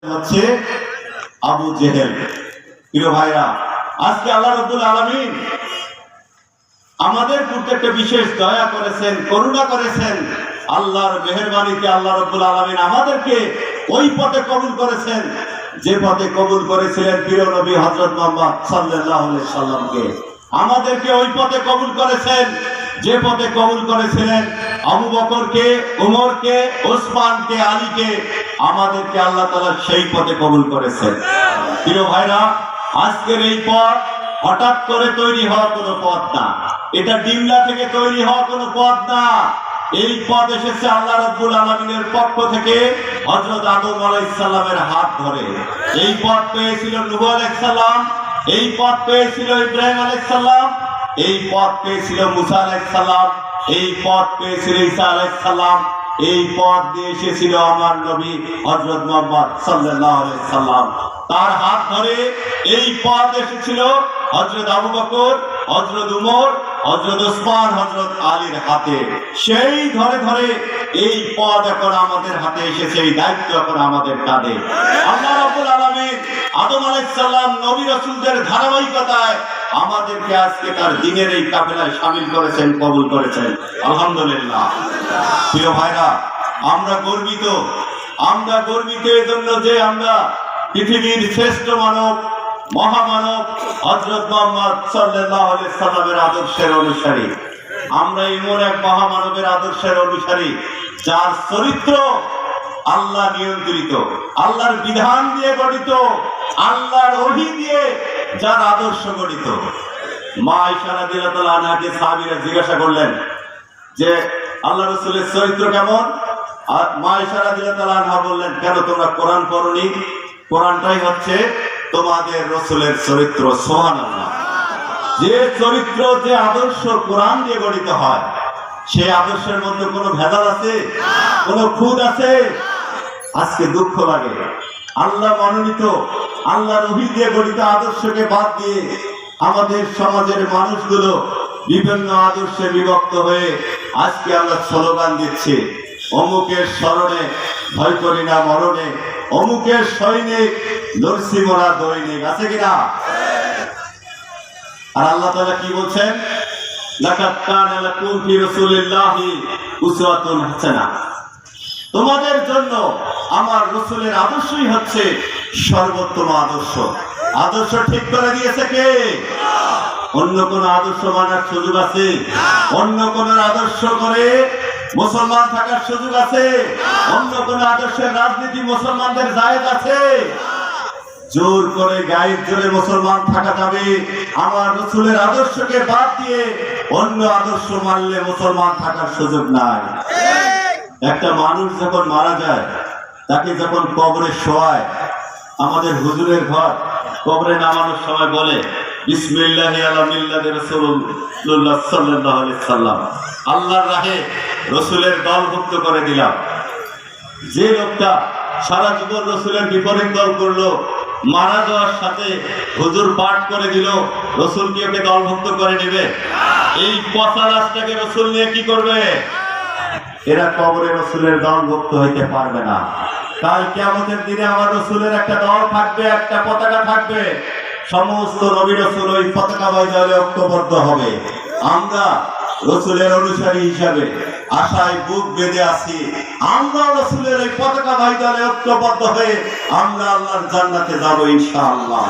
হচ্ছে আবু জেহেল। প্রিয় ভাইরা, আজকে আল্লাহ রাব্বুল আলামিন আমাদের প্রতি একটা বিশেষ দয়া করেছেন, করুণা করেছেন। আল্লাহর মেহেরবানিতে আল্লাহ রাব্বুল আলামিন আমাদেরকে ওই পথে কবুল করেছেন যে পথে কবুল করেছিলেন প্রিয় নবী হযরত মুহাম্মদ সাল্লাল্লাহু আলাইহি সাল্লামকে। আমাদেরকে ওই পথে কবুল করেছেন যে পথে কবুল করেছিলেন আবু বকরকে, উমরকে, ওসমানকে, আলীকে। আমাদেরকে আল্লাহ তাআলা সেই পথে কবুল করেছেন। প্রিয় ভাইরা, আজকের এই পথ হঠাৎ করে তৈরি হওয়া কোনো পথ না, এটা ডিমলা থেকে তৈরি হওয়া কোনো পথ না। এই পথ এসেছে আল্লাহ রাব্বুল আলামিনের পক্ষ থেকে হযরত আদম আলাইহিস সালামের হাত ধরে। এই পথ পেয়েছিল নূহ আলাইহিস সালাম, এই পথ পেয়েছিল ইব্রাহিম আলাইহিস সালাম, এই পথ পেয়েছিল মুসা আলাইহিস সালাম, এই পথ পেয়েছিল ঈসা আলাইহিস সালাম, এই পথ দিয়ে এসেছিল আমার নবী হযরত মুহাম্মদ সাল্লাল্লাহু আলাইহি সাল্লাম। তার হাত ধরে এই পথ এসেছিল হযরত আবু বকর, হযরত উমর, হযরত ওসমান, হযরত আলীর হাতে। সেই ধরে ধরে এই পথ এখন আমাদের হাতে এসেছে, এই দায়িত্ব এখন আমাদের কাঁধে। আল্লাহ রাব্বুল আলামিন আদম আলাইহিস সালাম নবী রাসূলদের ধারাবাহিকতায় আমাদেরকে আজকে তার দ্বীনের এই কাফেলায় শামিল করেছেন, কবুল করেছেন। আলহামদুলিল্লাহ। প্রিয় ভাইরা, আমরা গর্বিত এজন্য যে আমরা পৃথিবীর শ্রেষ্ঠ মানব, মহামানব হযরত মুহাম্মদ সাল্লাল্লাহু আলাইহি সাল্লামের আদর্শের অনুসারী। আমরা এমন এক মহামানবের আদর্শের অনুসারী যার চরিত্র আল্লাহ নিয়ন্ত্রিত, আল্লাহর বিধান দিয়ে গঠিত, আল্লাহর ওহী দিয়ে যার আদর্শ গঠিত। মা আয়েশা রাদিয়াল্লাহু আনহাকে সাহাবীরা জিজ্ঞাসা করলেন যে আল্লাহ রাসূলের চরিত্র কেমন? আর মা আয়েশা রাদিয়াল্লাহু আনহা বললেন, কেন তোমরা কোরআন পড়োনি? কোরআনটাই হচ্ছে তোমাদের রাসূলের চরিত্র। সুবহানাল্লাহ। যে চরিত্র, যে আদর্শ কোরআন দিয়ে গঠিত হয়, সেই আদর্শের মধ্যে কোনো ভেজাল আছে? কোনো খুঁত আছে? আজকে দুঃখ লাগে, আল্লাহ মনোনীত, আল্লাহর ওহী দিয়ে গঠিত আদর্শকে বাদ দিয়ে আমাদের সমাজের মানুষগুলো বিভিন্ন আদর্শে বিভক্ত হয়ে আজকে আমরা স্লোগান দিচ্ছি, অমুকের স্মরণে ভয় করি না মরণে, অমুকের সৈনিক লড়ছি মোরা দৈনিক। আছে কিনা? আর আল্লাহ তাআলা কি বলছেন? লাকাদ কানা লাকুম ফি রাসূলিল্লাহি উসওয়াতুন হাসানাহ। তোমাদের জন্য আমার রাসূলের আদর্শই হচ্ছে সর্বোত্তম আদর্শ। আদর্শ ঠিক করে দিয়েছে কে? অন্য কোন আদর্শ মানার সুযোগ আছে? অন্য কোন আদর্শ করে মুসলমান থাকার সুযোগ আছে? অন্য কোন আদর্শের রাজনীতি মুসলমানদের জায়েজ আছে? জোর করে গায়ের জোরে মুসলমান থাকা যাবে, আমার রাসূলের আদর্শকে বাদ দিয়ে অন্য আদর্শ মানলে মুসলমান থাকার সুযোগ নাই। একটা মানুষ যখন মারা যায়, তাকে যখন কবরে শোয়ায়, আমাদের হুজুরের ঘর কবরে নামানোর সময় বলে বিসমিল্লাহি আলা মিল্লাতি রাসূলুল্লাহ সাল্লাল্লাহু আলাইহি সাল্লাম, আল্লাহর রাহে রাসূলের দলভুক্ত করে দিলাম। যে লোকটা সারা জীবন রাসূলের বিপরীত দল করলো, মারা যাওয়ার সাথে হুজুর পাঠ করে দিল, রাসূল কি ওকে দলভুক্ত করে নেবে? এই পচা লাশটাকে রাসূল নিয়ে কি করবে? এরা কবরে রাসূলের দলভুক্ত হইতে পারবে না। কাল কিয়ামতের দিনে আমার রাসূলের একটা দল থাকবে, একটা পতাকা থাকবে, সমস্ত নবী রাসূল ওই পতাকা বজায় ঐক্যবদ্ধ হবে। আমরা রাসূলের অনুসারী হিসাবে আশায় বুক বেঁধে আছি, আমরা রাসূলের এই পতাকা বজায় ঐক্যবদ্ধ হয়ে আমরা আল্লাহর জান্নাতে যাব ইনশাআল্লাহ।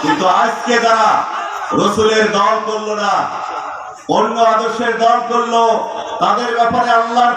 কিন্তু আজকে যারা রাসূলের দল করলো না, অন্য আদর্শের দল করলো, তাদের ব্যাপারে আল্লাহর